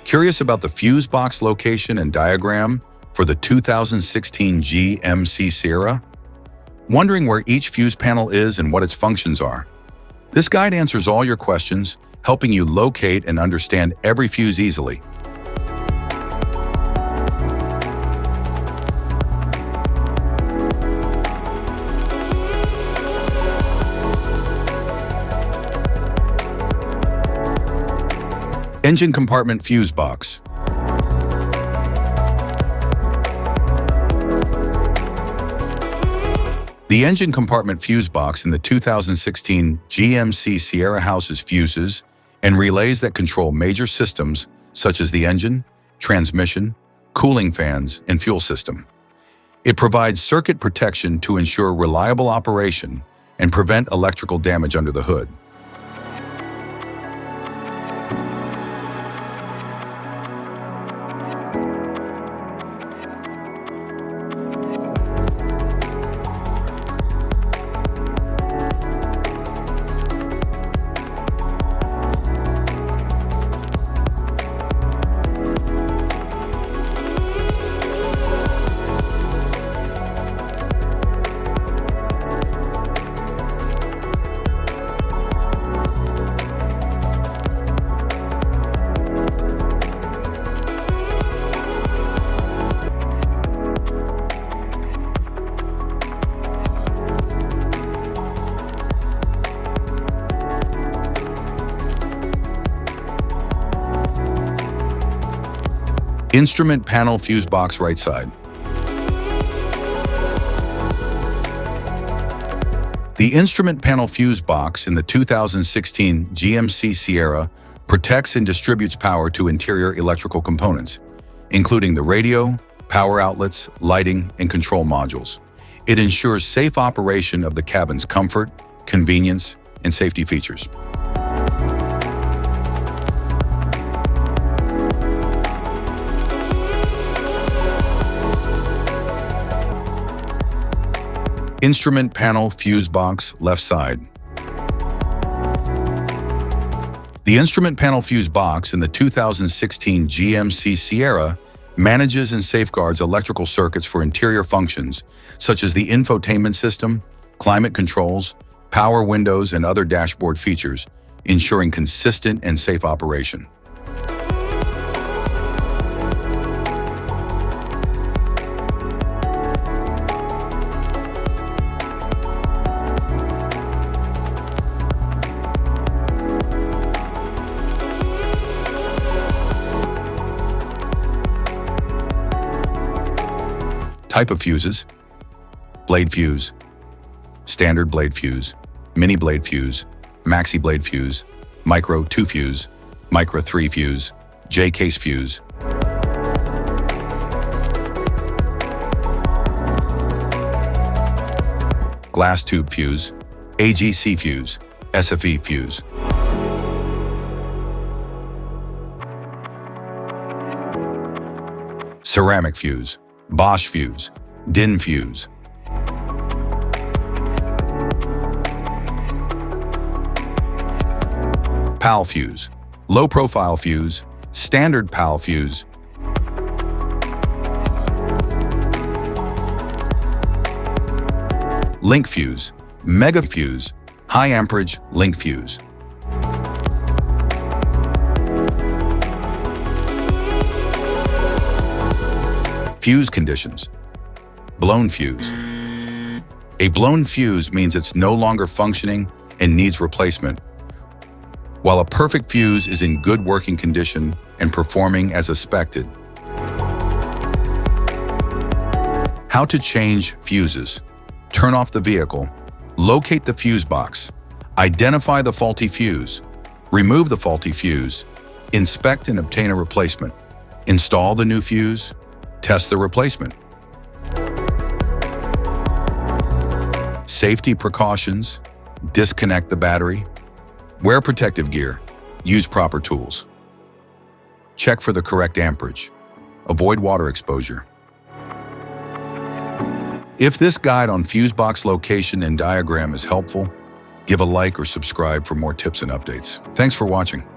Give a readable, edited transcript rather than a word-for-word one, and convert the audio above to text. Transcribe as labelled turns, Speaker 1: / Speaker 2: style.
Speaker 1: Curious about the fuse box location and diagram for the 2016 GMC Sierra? Wondering where each fuse panel is and what its functions are? This guide answers all your questions, helping you locate and understand every fuse easily. Engine compartment fuse box. The engine compartment fuse box in the 2016 GMC Sierra houses fuses and relays that control major systems such as the engine, transmission, cooling fans, and fuel system. It provides circuit protection to ensure reliable operation and prevent electrical damage under the hood. Instrument panel fuse box right side. The instrument panel fuse box in the 2016 GMC Sierra protects and distributes power to interior electrical components, including the radio, power outlets, lighting, and control modules. It ensures safe operation of the cabin's comfort, convenience, and safety features. Instrument panel fuse box left side. The instrument panel fuse box in the 2016 GMC Sierra manages and safeguards electrical circuits for interior functions such as the infotainment system, climate controls, power windows, and other dashboard features, ensuring consistent and safe operation. Type of fuses: blade fuse, standard blade fuse, mini blade fuse, maxi blade fuse, micro 2 fuse, micro 3 fuse, J-case fuse. Glass tube fuse, AGC fuse, SFE fuse. Ceramic fuse, Bosch fuse, DIN fuse. PAL fuse, low profile fuse, standard PAL fuse. Link fuse, mega fuse, high amperage link fuse. Fuse conditions. Blown fuse. A blown fuse means it's no longer functioning and needs replacement, while a perfect fuse is in good working condition and performing as expected. How to change fuses. Turn off the vehicle, locate the fuse box, identify the faulty fuse, remove the faulty fuse, inspect and obtain a replacement, install the new fuse, test the replacement. Safety precautions: disconnect the battery, wear protective gear, use proper tools. Check for the correct amperage, avoid water exposure. If this guide on fuse box location and diagram is helpful, give a like or subscribe for more tips and updates. Thanks for watching.